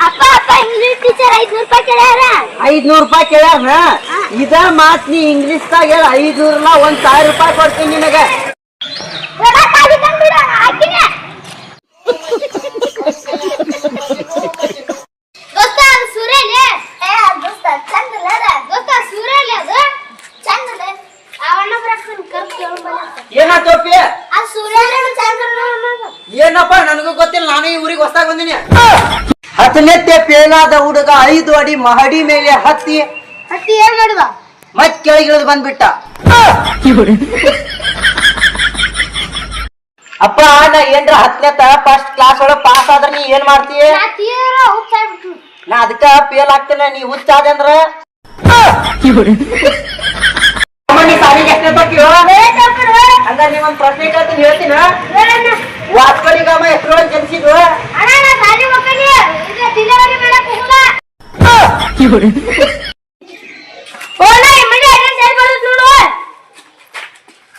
ಅಪ್ಪ ಅಪ್ಪ English teacher 500 ರೂಪಾಯಿ ಕೇಳ್ಯಾರ. 500 ರೂಪಾಯಿ ಕೇಳ್ಯಾರ. ಇದ ಮಾತ್ ನೀ ಇಂಗ್ಲಿಷ್ ದಾಗ ಹೇಳ. 500 1000 ರೂಪಾಯಿ ಕೊಡ್ತೀನಿ ನಿನಗ. ದೋಸ್ತ ಸೂರ್ಯನೇ ದೋಸ್ತ ಚಂದಲ್ಲ ದೋಸ್ತ ಸೂರ್ಯನೇ ಅದು ಚಂದಲ್ಲ ಅವಣ್ಣ ಬರಕನ್ ಕರ್ತ ಏನಾತೋಪಿ ಆ ಸೂರ್ಯನೇ ಚಂದಲ್ಲ ಏನಪ್ಪ ನನಗೂ ಗೊತ್ತಿಲ್ಲ. ನಾನು ಈ ಊರಿಗೆ ಹೊಸದಾಗಿ ಬಂದಿನಿ. 10ನೇ ಪೇಲಾದ ಹುಡುಗ 5 ಅಡಿ ಮಹಡಿ ಮೇಲೆ ಹತ್ತಿ ಏನ್ ಮಾಡುವ ಮತ್ ಕೆಳಗಿಳಿದು ಬಂದ್ಬಿಟ್ಟ. ಅಪ್ಪ ನಾ ಏನ್ರ 10ನೇ ಫಸ್ಟ್ ಕ್ಲಾಸ್ ಒಳಗ ಪಾಸ್ ಆದ್ರ ನೀ ಏನ್ ಮಾಡ್ತೀಯ? ನಾ ಅದಕ್ಕ ಫೇಲ್ ಆಗ್ತೇನೆ. ನೀ ಹುಚ್ಚಾದೆ ಅಂದ್ರ ಹಂಗ ನೀವೊಂದ್ ಪ್ರಶ್ನೆ ಕೇಳ್ತೀನಿ ಹೇಳ್ತೀನ. ವಾಸ್ಕೋಡಿಗಾಮ ಎಷ್ಟೊಳಗೆ ಜನಿಸಿದ್ವು?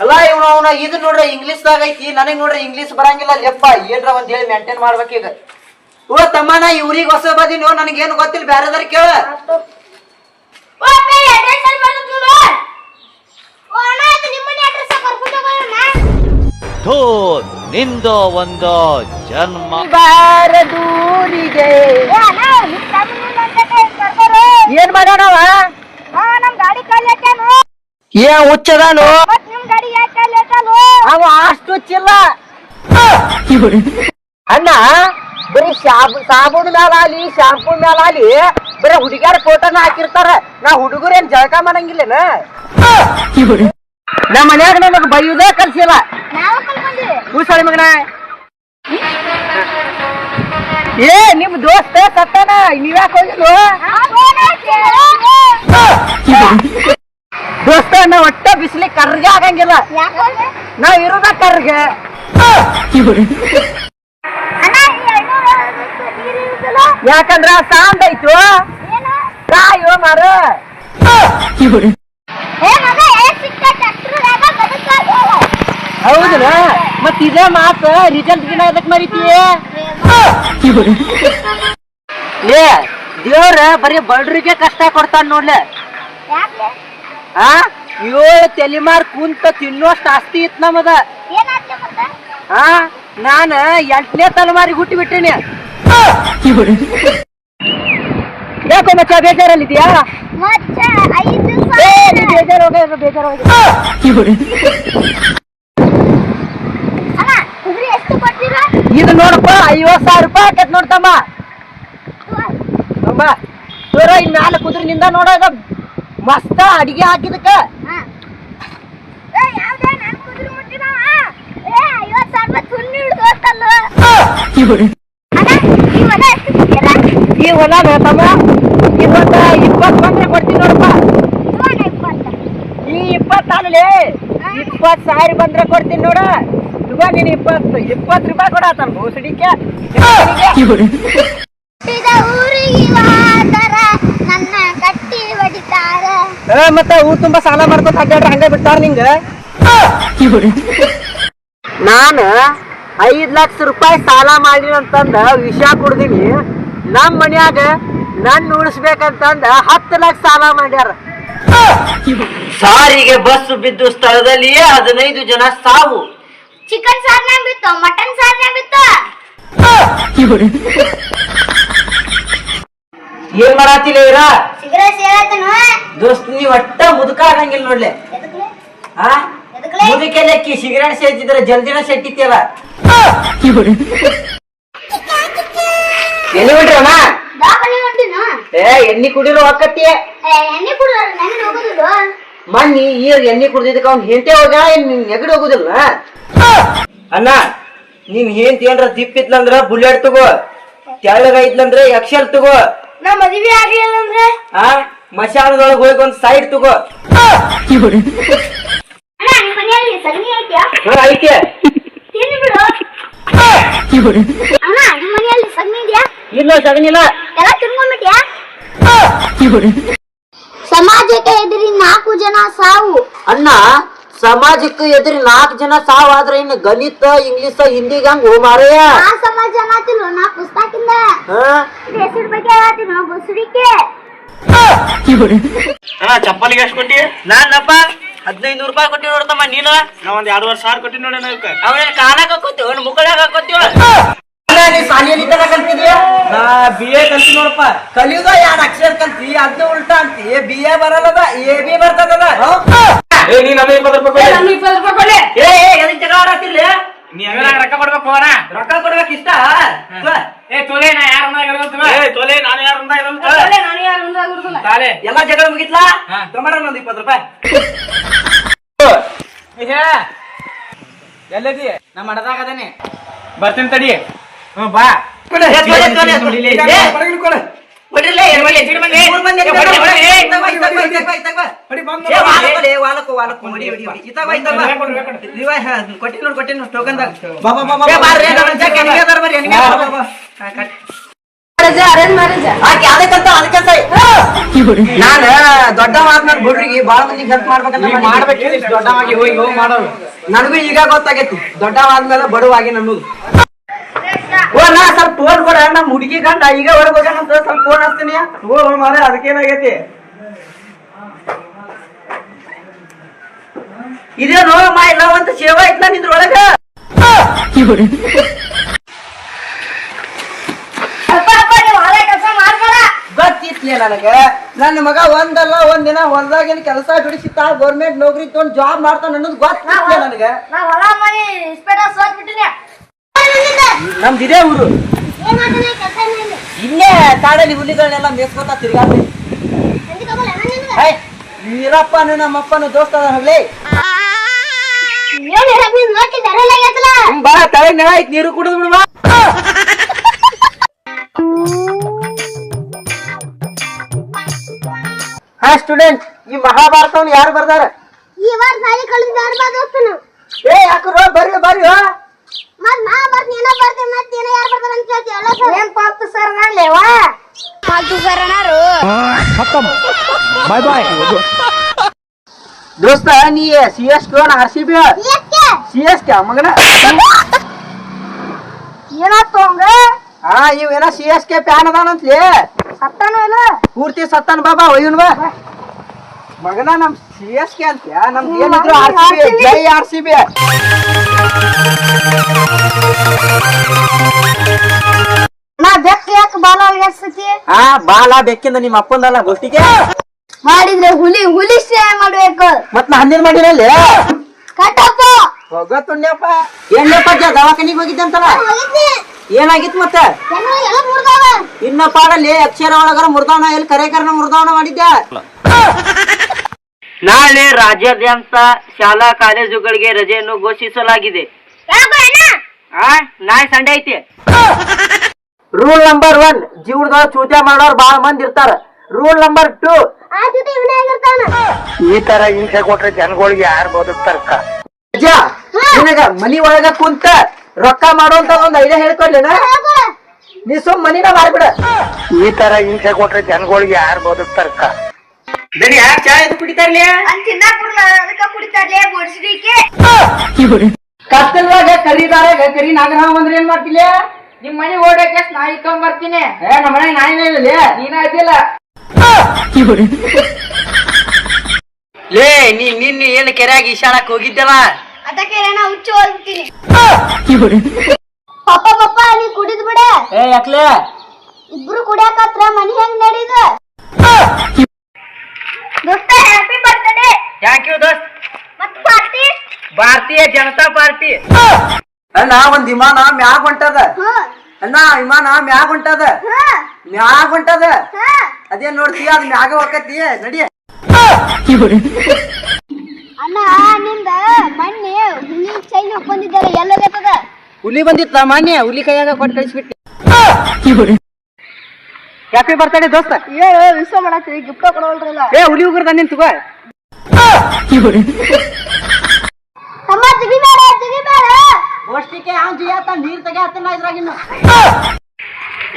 ಅಲ್ಲ ಇವನ ಇದು ನೋಡ್ರಿ ಇಂಗ್ಲಿಷ್ ದಾಗ ಐತಿ. ನನಗ್ ನೋಡ್ರಿ ಇಂಗ್ಲಿಷ್ ಬರಂಗಿಲ್ಲ. ಲೆಪ್ಪ ಏನ್ರ ಒಂದ್ ಹೇಳಿ ಮೇಂಟೈನ್ ಮಾಡ್ಬೇಕೀಗ. ಓ ತಮ್ಮ ನಾ ಇವ್ರಿಗೆ ಹೊಸ ಬದಿನೋ ನನಗೇನು ಗೊತ್ತಿಲ್ಲ. ಬ್ಯಾರೆದಾರ ಕೇಳ. ನಿಂದು ಒಂದು ಜನ್ಮ ಬಾರದೂರಿಗೆ ಏನ್ ಮಾಡ್ಯಾನವ? ನಮ್ ಗಾಡಿ ಕಾಲ್ ಹಾಕ್ಯಾನು. ಏನ್ ಹುಚ್ಚದಾನು ನಿಮ್ ಗಾಡಿ ಯಾಕೆ ಕಾಲ್ ಹಾಕ್ಯಾನು? ಅವ ಅಷ್ಟು ಹುಚ್ಚಿಲ್ಲ ಅಣ್ಣ. ಬರೀ ಸಾಬೂನ್ ಮ್ಯಾಲ ಆಲಿ ಶಾಂಪೂ ಮ್ಯಾಲ ಆಲಿ ಬರೀ ಹುಡುಗಿಯರ ಫೋಟೋನ ಹಾಕಿರ್ತಾರ. ನಾ ಹುಡುಗರೇನ್ ಜಳಕ ಮಾಡಂಗಿಲ್ಲೇನ? ನಮ್ಮ ಮನ್ಯಾಗ ನನಗ್ ಬೈಯುದೇ ಕಲ್ಸಿಲ್ಲ. ನಾವು ಕಲ್ಕೊಂಡ್ವಿ. ಕೂಸಳಿ ಮಗನ ಏ ನಿಮ್ ದೋಸ್ತ ಸತ್ತಾನ. ನೀವ್ಯಾಕ ಹೋಗಿಲ್ವ? ದೋಸ್ತ ನಾ ಒಟ್ಟ ಬಿಸಿಲಿ ಕರ್ಗೆ ಆಗಂಗಿಲ್ಲ. ನಾವ್ ಇರೋದ ಕರ್ಗೆ. ಯಾಕಂದ್ರ ಸಾಂದ್ ಐತು ಕಾಯೋ ಮಾರ. ಹೌದಲ್ಲ ಮತ್ ಇದೇ ಮಾತ ರಿಸಲ್ಟ್ ದಿನ ಎದಕ್ ಮರಿತೀಯ? ಏ ದೇವ್ರ ಬರೀ ಬಡ್ರಿಗೆ ಕಷ್ಟ ಕೊಡ್ತಾನ ನೋಡ್ಲೆ. ಆ 7 ತಲೆಮಾರ್ ಕುಂತ ತಿನ್ನೋಷ್ಟು ಆಸ್ತಿ ಇತ್ ನಮದ. ನಾನ 8ನೇ ತಲೆಮಾರಿಗೆ ಹುಟ್ಟಿ ಬಿಟ್ಟಿನಿ. ಯಾಕೋ ಮಚ್ಚ ಬೇಜಾರಲ್ಲಿದ್ಯಾ? ಬೇಜಾರ್ ಇದು ನೋಡಪ್ಪ 50,000 ರೂಪಾಯಿ ಆಕತ್ ನೋಡ್ತಮ್ಮ. ಇನ್ ಮ್ಯಾಲ ಕುದ್ರಿನಿಂದ ನೋಡೋದ ಮಸ್ತ ಅಡಿಗೆ ಹಾಕಿದಕ್ಕ. ಈ ಹೊಲ ತಮ್ಮ ಇವತ್ತ 20 ಬಂದ್ರೆ ಕೊಡ್ತೀನಿ ನೋಡಪ್ಪ. ಈ 20 ಅಲ್ಲೇ 20,000 ಬಂದ್ರೆ ಕೊಡ್ತೀನಿ ನೋಡ. ಇವಾಗ ನೀನು 20 ರೂಪಾಯಿ ಕೊಡತ್ತಾನ ಬೋಸಡಿಕೆ. ಮತ್ತ ಊರ್ ತುಂಬಾ ಸಾಲ ಮಾಡ್ಕೊತ ಅಡ್ಡಾಡ್ರ ಹಂಗ ಬಿಟ್ಟಾರ ನಿಂಗ. ನಾನ 5 ಲಕ್ಷ ರೂಪಾಯಿ ಸಾಲ ಮಾಡಿ ಅಂತಂದ ವಿಷ ಕುಡ್ದೀನಿ. ನಮ್ ಮನ್ಯಾಗ ನನ್ ಉಳಿಸ್ಬೇಕಂತಂದ 10 ಲಕ್ಷ ಸಾಲ ಮಾಡ್ಯಾರ. ಸಾರಿಗೆ ಬಸ್ ಬಿದ್ದು ಸ್ಥಳದಲ್ಲಿ 15 ಜನ ಸಾವು. ಚಿಕನ್ ಸಾರ್ನಾಗ ಬಿತ್ತು, ಮಟನ್ ಸಾರ್ನಾಗ ಬಿತ್ತು. ಏನ್ ಮಾಡತ್ತಿಲ್ಲ ಇರ? ಸಿಗರೇಟ್ ಸೇರತ್ತನು ದೋಸ್ತ್ ನೀ ಒಟ್ಟ ಮುದುಕ ಆಗಂಗಿಲ್ಲ ನೋಡ್ಲೆ. ಮುದುಕೆಲಕ್ಕಿ ಸಿಗರೇಟ್ ಸೇರ್ತಿದ್ರ ಜಲ್ದಿನ ಸೆಟ್ಟಿತ್ತಲ್ಲ. ಎಲ್ಲಿ ಬಿಟ್ರಮ್ಮ? ಎಣ್ಣಿ ಕುಡಿರೋ ಹಾಕತ್ತಿ. ಮನ್ನಿ ಈ ಎಣ್ಣೆ ಕುಡ್ದಿದ್ದಕ್ಕ ಅವ್ನ್ ಹೆಂಟೆ ಹೋಗ ನೆಗಡಿ ಹೋಗುದಿಲ್ಲ. ಅಣ್ಣ ನೀನ್ ಹೆಂತ ಏನ್ರ ದಿಪ್ಪಿತ್ಲಂದ್ರ ಬುಲೆಟ್ ತಗೋ, ತೆಳ್ಳಗ ಐತ್ಲಂದ್ರ ಎಕ್ಸೆಲ್ ತಗೋ. ನಾ ಮದುವೆ ಆಗ್ಲಿಲ್ಲ ಅಂದ್ರೆ ಮಶಾನದೊಳಗ ಹೋಗಿ ಒಂದ್ ಸೈಡ್ ತಗೋ. ಸಗಣಿ ಐತ್ಯಾ? ಐತೆ ತಿನ್ನು ಬಿಡು. ಅಣ್ಣ ನಿಮ್ಮ ಮನೆಯಲ್ಲಿ ಸಗಣಿ ಇದೆಯಾ? ಇಲ್ಲ ಸಗಣಿ ಇಲ್ಲ. ಎಲ್ಲ ತಿನ್ಕೊಂಡ್ಬಿಟ್ಯಾ? ಸಮಾಜಕ್ಕೆ ಎದುರಿ 4 ಜನ ಸಾವು. ಅಣ್ಣ ಸಮಾಜಕ್ಕೆ ಎದುರು 4 ಜನ ಸಾವಾದ್ರೆ ಇನ್ನು ಗಣಿತ ಇಂಗ್ಲಿಷ್ ಹಿಂದಿಗೆ ಹಂಗ ಮಾರಯ್ಯ. ಆ ಸಮಾಜ ಅನ್ನತ್ತಿಲ್ಲ ನಾ ಪುಸ್ತಕಿಂದ ಹೆಸರು ಬಗ್ಗೆ ಹೇಳತ್ತೀನಿ ಬುಸುಡಿಕೆ. ಚಪ್ಪಲಿಗೆ ಎಷ್ಟು ಕೊಟ್ಟಿ? ನಾನಪ್ಪ 1500 ರೂಪಾಯಿ ಕೊಟ್ಟಿ ನೋಡ್ತಮ್ಮ. ನೀನು ನಾ ಒಂದ್ 2,500 ಕೊಟ್ಟಿ ನೋಡಿ ಅದಕ್ಕೆ. ಅವನ ಕಾಲಾಗ ಹಾಕೋತೀವ ಮುಕ್ಕಳಾಗ ಹಾಕೋತೀವ. ಶಾಲೆಯಲ್ಲಿ ಕಲ್ತಿದ್ಯ? ನಾ BA ಕಲ್ತಿ ನೋಡಪ್ಪ. ಕಲಿಯುದ 2 ಅಕ್ಷರ ಕಲ್ತಿ ಅದ್ನ ಉಲ್ಟಾ ಅಂತಿ. BA ಬರಲ್ಲದ AB ಬರ್ತದ. ನೀನ್ ಅದೇ 20 ರೂಪಾಯಿ ಕೊಡಿ. 20 ರೂಪಾಯಿ ಕೊಡಿ. ಎದಕ್ ಜಗಳ ಆಡತ್ತಿಲ್ಲ? ನೀ ರೊಕ್ಕ ಕೊಡ್ಬೇಕು ಅಣ್ಣ. ರೊಕ್ಕ ಕೊಡ್ಬೇಕು ಇಷ್ಟ. ತೊಲೆ ನಾ ಯಾರ ತೊಲೆ ನಾನು ಯಾರ ತಾಲೆ ಎಲ್ಲಾ ಜಗಳ ಮುಗಿತ್ಲಾ? ತಗೊಂಡ ಒಂದ್ 20 ರೂಪಾಯಿ. ಎಲ್ಲದಿ ನಮ್ಮ ಅಡದಾಗ ಅದೇನೆ ಬರ್ತೀನಿ ತಡಿ. ಬಾ ನಾನ ದೊಡ್ಡ ಮಾತನಾಡ್ ಬಿಡ್ರಿಗೆ ಬಾಳ ಮಂದಿಗೆ ಹೆಲ್ಪ್ ಮಾಡ್ಬೇಕು. ದೊಡ್ಡವಾಗಿ ಹೋಗಿ ಮಾಡೋದು ನನಗೂ ಈಗ ಗೊತ್ತಾಗೈತಿ. ದೊಡ್ಡವಾದ್ಮೇಲೆ ಬಡವಾಗಿ ನನ್ನದು. ಓ ನಾ ಸ್ವಲ್ಪ ಫೋನ್ ಕೊಡ. ನಮ್ ಹುಡುಗಿ ಗಂಡ ಈಗ ಹೊರಗೆ ಹೋಗ್ಯಾನಂತ ಸ್ವಲ್ಪ ಫೋನ್ ಹಚ್ತೀನಿ. ಮಾರ ಅದಕ್ಕೇನಾಗೈತಿ? ಇದೇನು ಮಾ ಇಲ್ಲ ಅಂತ ಸೇವಾ ಐತ್ಲ ನಿಂದ್ರೊಳಗ. ಗೊತ್ತಿತ್ಲೇ ನನಗ. ನನ್ನ ಮಗ ಒಂದಲ್ಲ ಒಂದಿನ ಹೊಲ್ದಾಗಿನ ಕೆಲಸ ಬಿಡಿಸಿತ್ತ ಗೌರ್ಮೆಂಟ್ ನೌಕರಿ ತಗೊಂಡ್ ಜಾಬ್ ಮಾಡ್ತಾನ ಅನ್ನೋದು ಗೊತ್ತಿತ್ಲೇ ನನಗ. ನಾ ಹೊಲ ಮನಿ ಇಸ್ಪೇಟ ಸೋತ್ ಬಿಟ್ಟಿನಿ. ನಮ್ದು ಇದೇ ಊರು. ಇಲ್ಲೇ ಕಾಡಲ್ಲಿ ಹುಲಿಗಳನ್ನೆಲ್ಲ ಮೇಸ್ಕೊತಾ ತಿರ್ಗಾಡ್ಲಿ. ವೀರಪ್ಪನು ನಮ್ಮಪ್ಪನು ದೋಸ್ತ ಹೋಗ್ಲಿ. ಬಾ ತಲೆ ನೆಲ ಐತ್ ನೀರು ಕುಡಿದ್ ಬಿಡುವ. ಹಾ ಸ್ಟೂಡೆಂಟ್, ಈ ಮಹಾಭಾರತವನ್ನು ಯಾರು ಬರ್ದಾರ? ಈ ವಾರ ಸಾಲಿ ಕಳೆದ ಯಾರು ಬಾದೋಸ್ತನು? ಯಾಕ್ರೋ ಬರ್ರಿ ಬರ್ರಿ. ಮತ್ ನಾ ಬರ್ತೀನಿ ಏನೋ ಬರ್ತೀನಿ ಮತ್ತೆ ಏನೋ ಯಾರು ಬರ್ತಾರ ಅಂತ ಕೇಳ್ತಿ. ಎಲ್ಲ ಸರ್ ಏನ್ ಪಾಲ್ತು ಸರ್ ನಾನ್ಲೇವಾ ಪಾಲ್ತು ಸರ್ ಅನಾರು ಬಾಯ್ ಬಾಯ್. ದೋಸ್ತ ನೀ CSK RCB? CSK ಮಗನ ಏನಾಯ್ತು ಹಂಗ? ಇವೇನ CSK ಫ್ಯಾನ್ ಅದಾನಂತ್ಲಿ. ಸತ್ತಾನು ಇಲ್ಲ ಪೂರ್ತಿ ಸತ್ತಾನ. ಬಾಬಾ ಒಯ್ಯನ್ ಬಾ ಮಗನ. ನಮ್ CSK ಅಂತ ನಮ್ದು ಏನಿದ್ರು RCB. ಜೈ RCB. ನಾ ಬೆಕ್ಕ ಯಾಕೆ ಬಾಲ ಎಸ್ತಿ ಬಾಲ ಬೆಕ್ಕಿಂದ ನಿಮ್ಮ ಅಪ್ಪಂದಲ್ಲ ಗೋಷ್ಟಿಗೆ ಮಾಡಿದ್ರೆ ಹುಲಿ ಹುಲಿ ಸೇವೆ ಮಾಡ್ಬೇಕು. ಮತ್ ನಾ ಹಂದಿನ ಮಾಡಿರಲ್ಲಿ ಕಟ್ಟಪ್ಪ ಹೋಗತ್ತುಣ್ಯಪ್ಪ. ಏನಪ್ಪ ದವಾಖಾನಿಗೆ ಹೋಗಿದ್ದಂತಲ್ಲ, ಏನಾಗಿತ್ತು ಮತ್ತ? ಎಲ್ಲ ಮುರ್ದಾವ. ಇನ್ನಪ್ಪ ಅಲ್ಲಿ ಅಕ್ಷರ ಒಳಗರ ಮುರ್ದಾವನ ಎಲ್ಲಿ ಕರೆಕರನ ಮುರ್ದಾವನ ಮಾಡಿದ್ದೆ. ನಾಳೆ ರಾಜ್ಯಾದ್ಯಂತ ಶಾಲಾ ಕಾಲೇಜುಗಳಿಗೆ ರಜೆಯನ್ನು ಘೋಷಿಸಲಾಗಿದೆ. ನಾಳೆ ಸಂಡೆ ಐತಿ. ರೂಲ್ ನಂಬರ್ 1, ಜೀವನದೊಳಗ ಚೂತ್ಯ ಮಾಡೋರು ಬಾಳ ಮಂದಿ ಇರ್ತಾರ. ರೂಲ್ ನಂಬರ್ 2, ಈ ತರ ಹಿಂಸೆ ಕೊಟ್ರೆ ಜನಗಳಿಗೆ ಯಾರು ಬದುಕ್ತಾರಕ್ಕ. ನಿನಗ ಮನಿ ಒಳಗ ಕುಂತ ರೊಕ್ಕ ಮಾಡುವಂತ ಒಂದ್ ಐಡಿಯಾ ಹೇಳ್ಕೊಡ್ಲೇನ? ನೀ ಸುಮ್ ಮನಿನ ಮಾಡ್ಬಿಡ. ಈ ತರ ಹಿಂಸೆ ಕೊಟ್ರೆ ಜನಗಳಿಗೆ ಯಾರು ಬದುಕ್ತಾರಕ್ಕ. ಬರೀ ಯಾಕೆ ಚಾ ಇದು ಕುಡಿತಾರ್ಲಿ? ಕತ್ತಲ್ವಾಗ ಕರಿದಾರಾಗ ಕರಿ ನಾಗರಾಮ ಬಂದ್ರೆ ಏನ್ ಮಾಡ್ತಿಲ್ಲ? ನಿಮ್ ಮನೆ ಓಡಕ್ಕೆ ನಾಯಿ ತಗೊಂಡ್ ಬರ್ತೀನಿ. ನಮ್ಮ ಮನೆಗೆ ನಾಯಿನೇ ಇಲ್ಲ. ನೀನ ಅದಿಲ್ಲ ಲೇ ನಿನ್ನ ಏನ್ ಕೆರೆಯಾಗಿ ಈಶಾಡಕ್ ಹೋಗಿದ್ದೆವ? ಅದಕ್ಕೆ ಏನೋ ಹುಚ್ಚು ಹೋಗ್ಬಿಡ್ತೀನಿ. ಪಪ್ಪ ಪಪ್ಪ ನೀ ಕುಡಿದ್ ಬಿಡ. ಯಾಕ್ಲೆ? ಇಬ್ರು ಕುಡಿಯಾಕತ್ರ ಮನಿ ಹೆಂಗ್ ನಡೀದ? ದೋಸ್ತ ಹ್ಯಾಪಿ ಬರ್ತ್ಡೇ. ಥ್ಯಾಂಕ್ ಯು ದೋಸ್ತ್. ಮತ್ ಪಾರ್ಟಿ? ಭಾರತೀಯ ಜನತಾ ಪಾರ್ಟಿ. ಅಣ್ಣ ಒಂದ್ ವಿಮಾನ ಮ್ಯಾಗ ಹೊಂಟದ. ಅಣ್ಣ ವಿಮಾನ ಮ್ಯಾಗ ಹೊಂಟದ. ಮ್ಯಾಗ ಹೊಂಟದ. ಅದೇನ್ ನೋಡ್ತೀಯ? ಅದ್ ಮ್ಯಾಗ ಹೋಗತಿ. ನಡಿ. ಅಣ್ಣ ನಿಂದ ಮೊನ್ನೆ ಹುಲಿ ಚೈನ್ ಹಾಕೊಂಡಿದ್ದಾರೆ ಎಲ್ಲೋಗತ್ತದ? ಹುಲಿ ಬಂದಿತ್ತ ಮಾನ್ಯ, ಹುಲಿ ಕೈಯಾಗ ಕೊಟ್ಟು ಕಳಿಸ್ಬಿಟ್ಟಿ. ಹ್ಯಾಪಿ ಬರ್ತಡೇ ದೋಸ್ತ. ಹೇಳು ವಿಷ ಮಾಡತ್ತೀವಿ ಗಿಫ್ಟ್ ಕೊಡೋಲ್ರಲ್ಲ. ಹುಲಿ ಉಗುರ್ದ ನಿನ್ ತಗೋ. ಅಮ್ಮ ಜಿಗಿಬೇಡ ಜಿಗಿಬೇಡ. ಗೋಷ್ಟಿಗೆ ಯಾವ ಜಿಯಾತ ನೀರ್ ತೆಗಿಯತ್ತನ ಇದ್ರಾಗಿನ್ನು.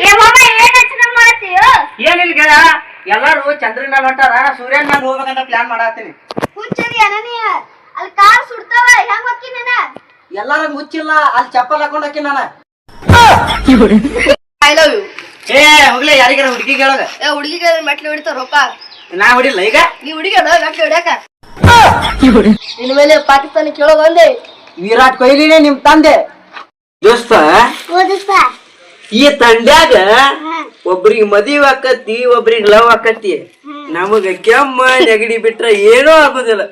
ಏ ಮಾಮ ಏನ್ ಯೋಚನೆ ಮಾಡ್ತೀಯೋ? ಏನಿಲ್ಲ ಗೆಳ, ಎಲ್ಲಾರು ಚಂದ್ರನ ಮೇಲೆ ಹೊಂಟಾರ. ಸೂರ್ಯನ ಮೇಲೆ ಹೋಗ್ಬೇಕಂತ ಪ್ಲಾನ್ ಮಾಡತ್ತೀನಿ. ಹುಚ್ಚದಿ ಅನನಿ ಅಲ್ಲಿ ಕಾರ್ ಸುಡ್ತಾವ ಹೆಂಗ್ ಹೋಗ್ತೀನಿ ನೀನ ಎಲ್ಲಾರ ಮುಚ್ಚಿಲ್ಲ ಅಲ್ಲಿ ಚಪ್ಪಲ್ ಹಾಕೊಂಡ್ ಹಾಕಿ ನಾನು ಐ ಲವ್ ಯು ಏ ಹೋಗ್ಲಿ ಯಾರಿಗಾರ ಹುಡುಗಿ ಕೇಳೋದ ಹುಡುಗಿಗೆ ಮೆಟ್ಲು ಹೊಡಿತಾರ ರೊಕ್ಕ ನಾ ಹೊಡಿಲ್ಲ ಈಗ ನೀ ಹುಡುಗಿ ಮೆಟ್ಲು ಹೊಡ್ಯಾಕ ನಿನ್ ಮೇಲೆ ಪಾಕಿಸ್ತಾನ ಕೇಳೋ ಬಂದೆ ವಿರಾಟ್ ಕೊಹ್ಲಿನೇ ನಿಮ್ ತಂದೆ ದೋಸ್ತ ಈ ತಂಡ್ಯಾಗ ಒಬ್ರಿಗೆ ಮದುವೆ ಆಕತಿ ಒಬ್ರಿಗೆ ಲವ್ ಆಕತಿ ನಮಗ ಕೆಮ್ಮ ನೆಗಡಿ ಬಿಟ್ರ ಏನೂ ಆಗುದಿಲ್ಲ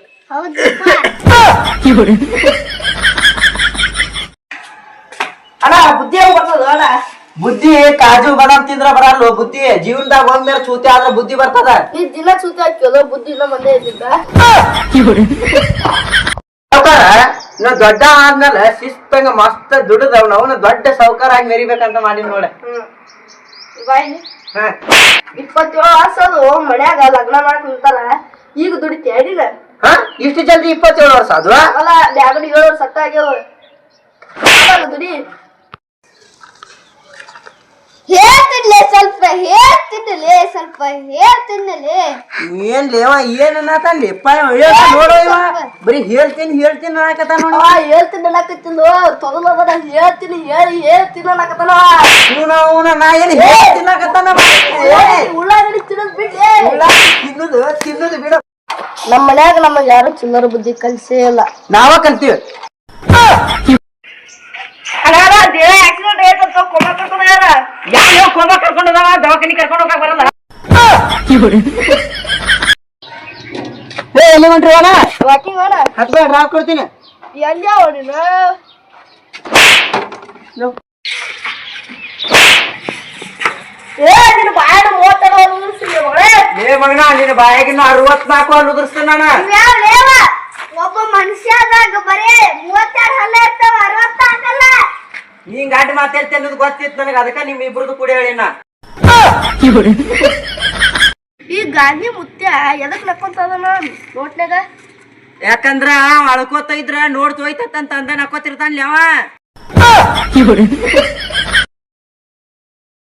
ಅಣ್ಣ ಬುದ್ಧಿ ಬರ್ತದ ಅಣ್ಣ ಬುದ್ಧಿ ಕಾಜು ಬಾದಾಮ್ ತಿಂದ್ರ ಬರಲ್ಲ ಬುದ್ಧಿ ಜೀವನದಾಗ ಒಮ್ಮೆಲೆ ಚೂತಿ ಆದ್ರ ಬುದ್ಧಿ ಬರ್ತದ ಈ ದಿನ ಸೂತಿ ಹಾಕ್ಯೋದು ಬುದ್ಧಿ ಇಲ್ಲ ಮಂದೆ ಇದ್ದಿದ್ದ ನಾವ್ ದೊಡ್ಡ ಆದ್ಮೇಲೆ ಶಿಸ್ತಂಗ ಮಸ್ತ್ ದುಡ್ದವ್ ನಾವು ದೊಡ್ಡ ಸೌಕಾರ ಆಗಿ ಮೆರಿಬೇಕಂತ ಮಾಡಿದ್ ನೋಡ ಬಾಯಿ 27 ವರ್ಷ ಅದು ಮನ್ಯಾಗ ಲಗ್ನ ಮಾಡಕ್ ನಿಂತಾರ ಈಗ ದುಡಿತಿ ಅಡಿಗ ಹಾ ಇಷ್ಟು ಜಲ್ದಿ 27 ವರ್ಷ ಅದು ಅಲ್ಲ ಬ್ಯಾಗಡಿ 7 ವರ್ಷ ಸತ್ತ ಆಗ್ಯಾವ ದುಡಿ ಹೇಳ್ತಿನ್ಲೆ ಸ್ವಲ್ಪ ಹೇಳ್ತಿನ್ನಲೆ ಏನ್ ಲೇವ ಏನ್ ಅನ್ನತಾನ್ಲಿಪ್ಪ ನೋಡೋ ಇವ ಬರೀ ಹೇಳ್ತೀನಿ ಅನ್ನಕತ್ತ ನೋಡ ಹೇಳ್ತೀನಿ ಅನ್ನಕತ್ತಿಲ್ಲ ತೊಗಲದ ಹೇಳ್ತೀನಿ ಅನ್ನಕತ್ತಾನ ನಾ ಏನ್ ಹೇಳ್ತಿನ್ನಕತ್ತಾನ ಉಳ್ಳಾಗಡ್ಡಿ ತಿನ್ನೋದ್ ಬಿಡ್ಲಿ ತಿನ್ನುದು ಬಿಡ ನಮ್ಮ ಮನ್ಯಾಗ ನಮಗ್ ಯಾರು ಚಿಲ್ಲರ ಬುದ್ಧಿ ಕಲ್ಸೇ ಇಲ್ಲ ನಾವ ಕಲ್ತೀವಿ ಆಕ್ಸಿಡೆಂಟ್ ಆಯ್ತಂತ ಕೊಮ್ಮ ಕರ್ಕೊಂಡ್ಯಾರ ಯಾವ ಕೋಮ ಕರ್ಕೊಂಡೋದವ ದವಾಖಾನಿ ಕರ್ಕೊಂಡು ಹೋಗಕ್ ಬರಲ್ಲ ಎಲ್ಲಿ ಹೊಂಟ್ರಿ ಅಣ್ಣ ವಾಕಿಂಗ್ ಅಣ್ಣ ಹತ್ತು ಡ್ರಾಪ್ ಕೊಡ್ತೀನಿ ಎಲ್ಲಿ ಅವಡಿನ ನಿನ್ನ ಬಾಯಾಗ 32 ಏ ಮಗನ ನಿನ್ನ ಬಾಯಾಗಿನ 64 ಅಲ್ಲಿ ಉದುರಿಸ್ತಾನ ಒಬ್ಬ ಮನುಷ್ಯದಾಗ ಬರೇ 32 ಹಲ್ಲ ಇರ್ತಾವ 60 ಆಗಲ್ಲ ನೀನ್ ಗಾಡಿ ಮಾತಾಡ್ತಿ ಅನ್ನೋದು ಗೊತ್ತಿತ್ತು ನನಗೆ ಅದಕ್ಕ ನಿಮ್ ಇಬ್ರದ್ದು ಕೂಡ ಹೇಳಿನ ಈ ಗಾಂಧಿ ಮುತ್ಯ ಎದಕ್ ನಕ್ಕೊಂತದನ ನೋಟ್ನಾಗ ಯಾಕಂದ್ರ ಅಳ್ಕೋತ ಇದ್ರ ನೋಡ್ತ ಹೋಯ್ತಂತ ಅಂದ ನಕ್ಕೋತಿರ್ತಾನ್ಲಿ ಅವ